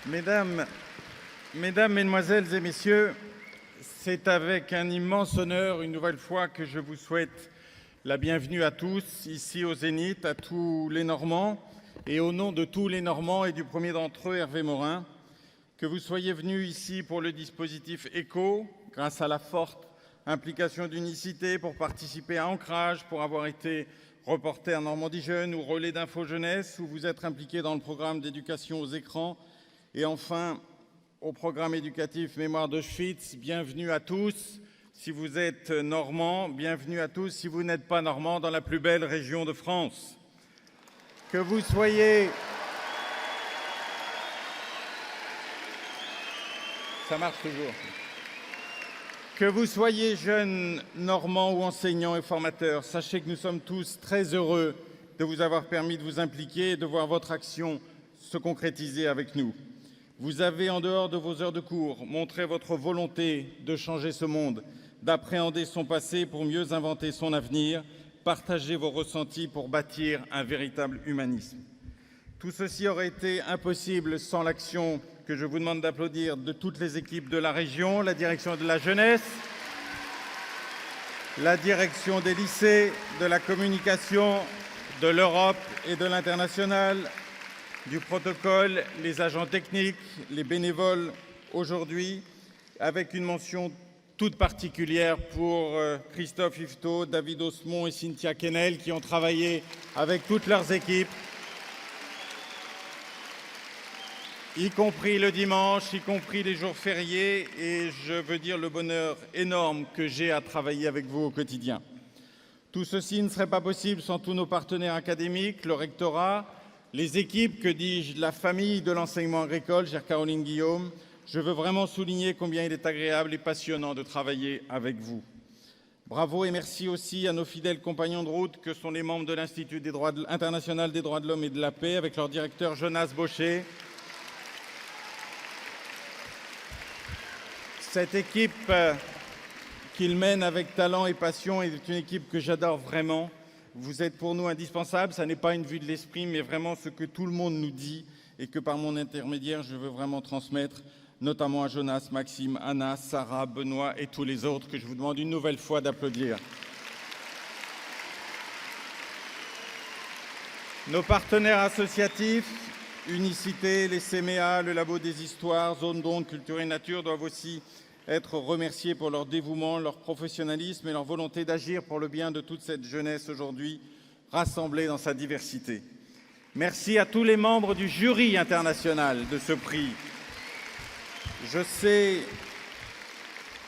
Mesdames, Mesdemoiselles et Messieurs, c'est avec un immense honneur, une nouvelle fois, que je vous souhaite la bienvenue à tous, ici au Zénith, à tous les Normands, et au nom de tous les Normands et du premier d'entre eux, Hervé Morin, que vous soyez venus ici pour le dispositif ECHO, grâce à la forte implication d'Unicité, pour participer à Ancrage, pour avoir été reporter Normandie Jeune ou relais d'info jeunesse, ou vous êtes impliqués dans le programme d'éducation aux écrans, et enfin au programme éducatif Mémoire d'Auschwitz. Bienvenue à tous. Si vous êtes normand, bienvenue à tous. Si vous n'êtes pas normand, dans la plus belle région de France. Que vous soyez... Ça marche toujours. Que vous soyez jeunes, normands ou enseignants et formateurs, sachez que nous sommes tous très heureux de vous avoir permis de vous impliquer et de voir votre action se concrétiser avec nous. Vous avez, en dehors de vos heures de cours, montré votre volonté de changer ce monde, d'appréhender son passé pour mieux inventer son avenir, partager vos ressentis pour bâtir un véritable humanisme. Tout ceci aurait été impossible sans l'action que je vous demande d'applaudir de toutes les équipes de la région, la direction de la jeunesse, la direction des lycées, de la communication, de l'Europe et de l'international, du protocole, les agents techniques, les bénévoles aujourd'hui, avec une mention toute particulière pour Christophe Yvetot, David Osmond et Cynthia Kennel qui ont travaillé avec toutes leurs équipes, y compris le dimanche, y compris les jours fériés, et je veux dire le bonheur énorme que j'ai à travailler avec vous au quotidien. Tout ceci ne serait pas possible sans tous nos partenaires académiques, le rectorat, les équipes, que dis-je, la famille de l'enseignement agricole, chère Caroline Guillaume. Je veux vraiment souligner combien il est agréable et passionnant de travailler avec vous. Bravo et merci aussi à nos fidèles compagnons de route que sont les membres de l'Institut international des droits de l'homme et de la paix, avec leur directeur Jonas Baucher. Cette équipe qu'il mène avec talent et passion est une équipe que j'adore vraiment. Vous êtes pour nous indispensables. Ça n'est pas une vue de l'esprit, mais vraiment ce que tout le monde nous dit et que par mon intermédiaire, je veux vraiment transmettre, notamment à Jonas, Maxime, Anna, Sarah, Benoît et tous les autres que je vous demande une nouvelle fois d'applaudir. Nos partenaires associatifs, Unicité, les CMEA, le Labo des Histoires, Zone d'Onde, Culture et Nature doivent aussi être remerciés pour leur dévouement, leur professionnalisme et leur volonté d'agir pour le bien de toute cette jeunesse aujourd'hui rassemblée dans sa diversité. Merci à tous les membres du jury international de ce prix. Je sais,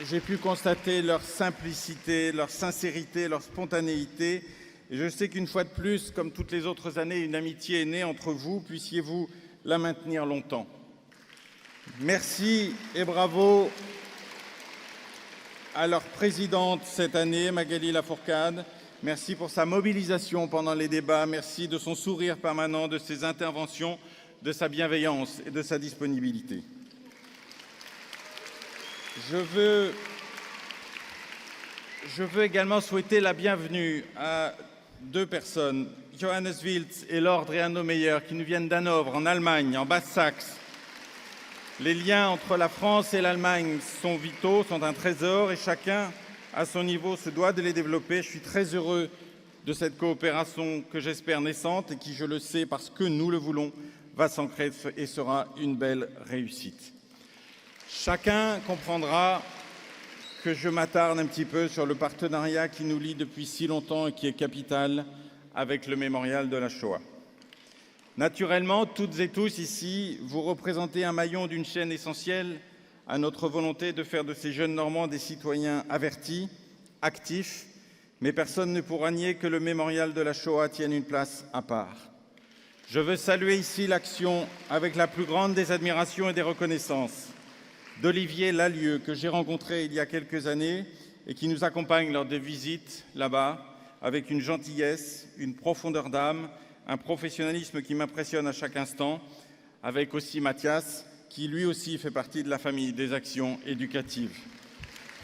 j'ai pu constater leur simplicité, leur sincérité, leur spontanéité. Et je sais qu'une fois de plus, comme toutes les autres années, une amitié est née entre vous. Puissiez-vous la maintenir longtemps. Merci et bravo à leur présidente cette année, Magali Lafourcade. Merci pour sa mobilisation pendant les débats. Merci de son sourire permanent, de ses interventions, de sa bienveillance et de sa disponibilité. Je veux également souhaiter la bienvenue à deux personnes, Johannes Wiltz et Lord Reano Meyer, qui nous viennent d'Hanovre, en Allemagne, en Basse-Saxe. Les liens entre la France et l'Allemagne sont vitaux, sont un trésor, et chacun, à son niveau, se doit de les développer. Je suis très heureux de cette coopération que j'espère naissante et qui, je le sais, parce que nous le voulons, va s'ancrer et sera une belle réussite. Chacun comprendra que je m'attarde un petit peu sur le partenariat qui nous lie depuis si longtemps et qui est capital avec le mémorial de la Shoah. Naturellement, toutes et tous ici, vous représentez un maillon d'une chaîne essentielle à notre volonté de faire de ces jeunes Normands des citoyens avertis, actifs, mais personne ne pourra nier que le mémorial de la Shoah tienne une place à part. Je veux saluer ici l'action avec la plus grande des admirations et des reconnaissances d'Olivier Lalieu, que j'ai rencontré il y a quelques années et qui nous accompagne lors des visites là-bas, avec une gentillesse, une profondeur d'âme, un professionnalisme qui m'impressionne à chaque instant, avec aussi Mathias, qui lui aussi fait partie de la famille des actions éducatives.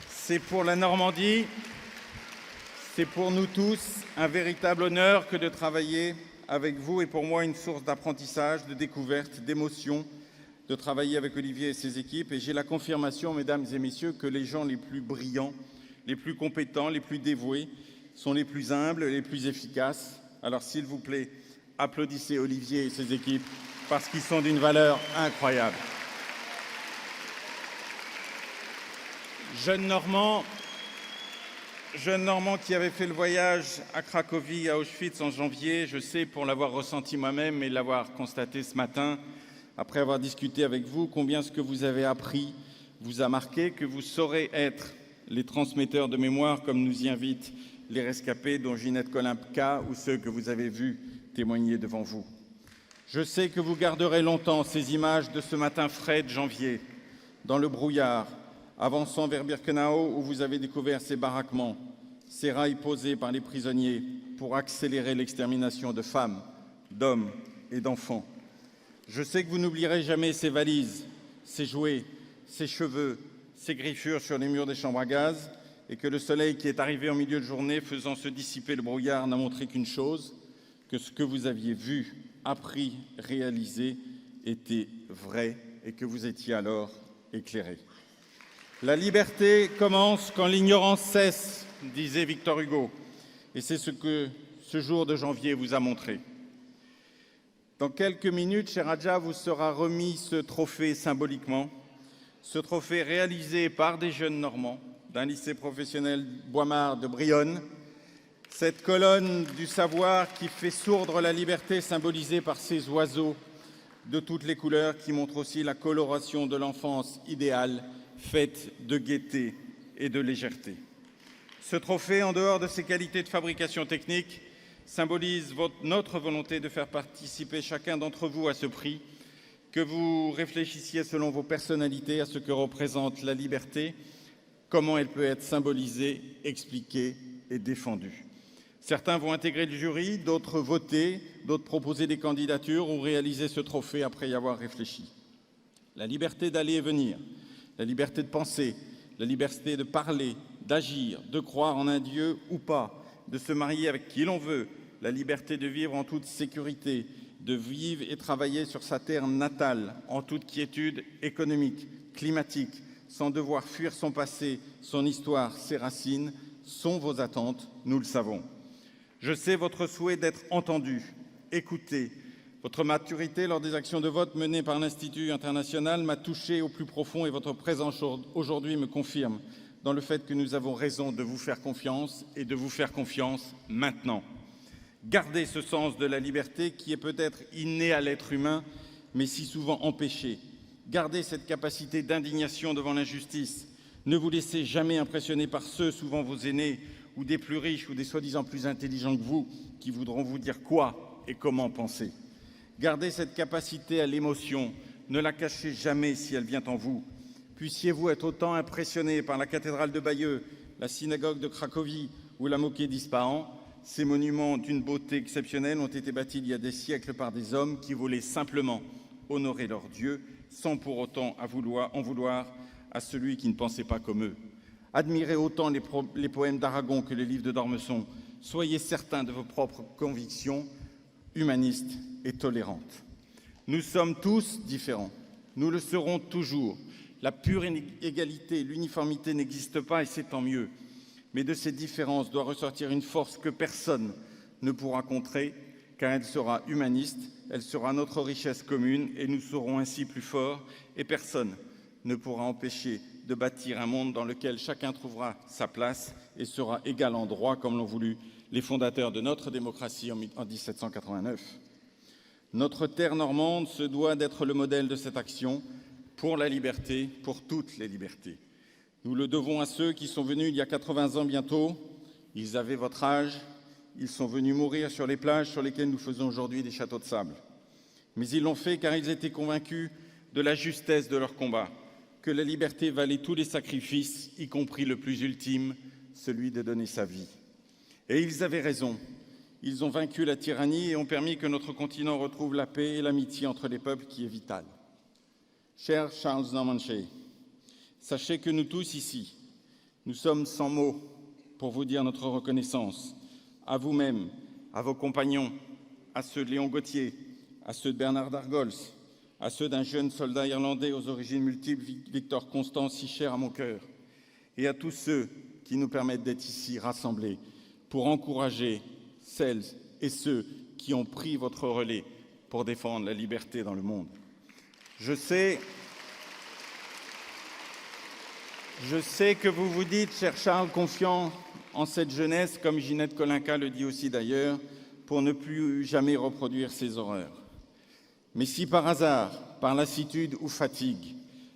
C'est pour la Normandie, c'est pour nous tous un véritable honneur que de travailler avec vous et pour moi une source d'apprentissage, de découverte, d'émotion, de travailler avec Olivier et ses équipes et j'ai la confirmation, mesdames et messieurs, que les gens les plus brillants, les plus compétents, les plus dévoués sont les plus humbles, les plus efficaces. Alors s'il vous plaît, applaudissez Olivier et ses équipes parce qu'ils sont d'une valeur incroyable. Jeune Normand qui avait fait le voyage à Cracovie, à Auschwitz en janvier, je sais pour l'avoir ressenti moi-même et l'avoir constaté ce matin, après avoir discuté avec vous, combien ce que vous avez appris vous a marqué, que vous saurez être les transmetteurs de mémoire comme nous y invitent les rescapés dont Ginette Kolimka ou ceux que vous avez vus témoigner devant vous. Je sais que vous garderez longtemps ces images de ce matin frais de janvier, dans le brouillard, avançant vers Birkenau où vous avez découvert ces baraquements, ces rails posés par les prisonniers pour accélérer l'extermination de femmes, d'hommes et d'enfants. Je sais que vous n'oublierez jamais ces valises, ces jouets, ces cheveux, ces griffures sur les murs des chambres à gaz et que le soleil qui est arrivé en milieu de journée faisant se dissiper le brouillard n'a montré qu'une chose, que ce que vous aviez vu, appris, réalisé était vrai et que vous étiez alors éclairé. La liberté commence quand l'ignorance cesse, disait Victor Hugo, et c'est ce que ce jour de janvier vous a montré. Dans quelques minutes, cher Adja, vous sera remis ce trophée symboliquement, ce trophée réalisé par des jeunes Normands d'un lycée professionnel Boismard de Brionne, cette colonne du savoir qui fait sourdre la liberté symbolisée par ces oiseaux de toutes les couleurs qui montre aussi la coloration de l'enfance idéale faite de gaieté et de légèreté. Ce trophée, en dehors de ses qualités de fabrication technique, symbolise notre volonté de faire participer chacun d'entre vous à ce prix, que vous réfléchissiez selon vos personnalités à ce que représente la liberté, comment elle peut être symbolisée, expliquée et défendue. Certains vont intégrer le jury, d'autres voter, d'autres proposer des candidatures ou réaliser ce trophée après y avoir réfléchi. La liberté d'aller et venir, la liberté de penser, la liberté de parler, d'agir, de croire en un Dieu ou pas, de se marier avec qui l'on veut, la liberté de vivre en toute sécurité, de vivre et travailler sur sa terre natale en toute quiétude économique, climatique, sans devoir fuir son passé, son histoire, ses racines, sont vos attentes, nous le savons. Je sais votre souhait d'être entendu, écouté. Votre maturité lors des actions de vote menées par l'Institut international m'a touché au plus profond et votre présence aujourd'hui me confirme dans le fait que nous avons raison de vous faire confiance et de vous faire confiance maintenant. Gardez ce sens de la liberté qui est peut-être inné à l'être humain, mais si souvent empêché. Gardez cette capacité d'indignation devant l'injustice. Ne vous laissez jamais impressionner par ceux, souvent vos aînés, ou des plus riches ou des soi-disant plus intelligents que vous, qui voudront vous dire quoi et comment penser. Gardez cette capacité à l'émotion. Ne la cachez jamais si elle vient en vous. Puissiez-vous être autant impressionné par la cathédrale de Bayeux, la synagogue de Cracovie ou la moquée d'Ispahan. Ces monuments d'une beauté exceptionnelle ont été bâtis il y a des siècles par des hommes qui voulaient simplement honorer leur Dieu sans pour autant en vouloir à celui qui ne pensait pas comme eux. Admirez autant les poèmes d'Aragon que les livres de d'Ormesson. Soyez certains de vos propres convictions humanistes et tolérantes. Nous sommes tous différents. Nous le serons toujours. La pure égalité, l'uniformité n'existe pas et c'est tant mieux. Mais de ces différences doit ressortir une force que personne ne pourra contrer, car elle sera humaniste, elle sera notre richesse commune et nous serons ainsi plus forts et personne ne pourra empêcher de bâtir un monde dans lequel chacun trouvera sa place et sera égal en droit comme l'ont voulu les fondateurs de notre démocratie en 1789. Notre terre normande se doit d'être le modèle de cette action pour la liberté, pour toutes les libertés. Nous le devons à ceux qui sont venus il y a 80 ans bientôt. Ils avaient votre âge. Ils sont venus mourir sur les plages sur lesquelles nous faisons aujourd'hui des châteaux de sable. Mais ils l'ont fait car ils étaient convaincus de la justesse de leur combat, que la liberté valait tous les sacrifices, y compris le plus ultime, celui de donner sa vie. Et ils avaient raison. Ils ont vaincu la tyrannie et ont permis que notre continent retrouve la paix et l'amitié entre les peuples qui est vitale. Cher Charles Norman Shea, sachez que nous tous ici, nous sommes sans mots pour vous dire notre reconnaissance, à vous-même, à vos compagnons, à ceux de Léon Gauthier, à ceux de Bernard d'Argols, à ceux d'un jeune soldat irlandais aux origines multiples, Victor Constant, si cher à mon cœur, et à tous ceux qui nous permettent d'être ici rassemblés pour encourager celles et ceux qui ont pris votre relais pour défendre la liberté dans le monde. Je sais que vous vous dites, cher Charles, confiant en cette jeunesse, comme Ginette Kolinka le dit aussi d'ailleurs, pour ne plus jamais reproduire ces horreurs. Mais si par hasard, par lassitude ou fatigue,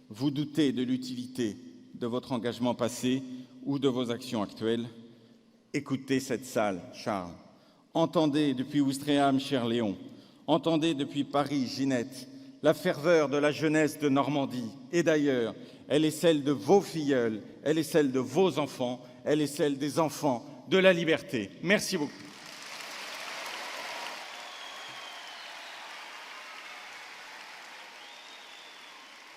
vous doutez de l'utilité de votre engagement passé ou de vos actions actuelles, écoutez cette salle, Charles. Entendez depuis Ouistreham, cher Léon. Entendez depuis Paris, Ginette, la ferveur de la jeunesse de Normandie. Et d'ailleurs, elle est celle de vos filleuls, elle est celle de vos enfants, elle est celle des enfants de la liberté. Merci beaucoup.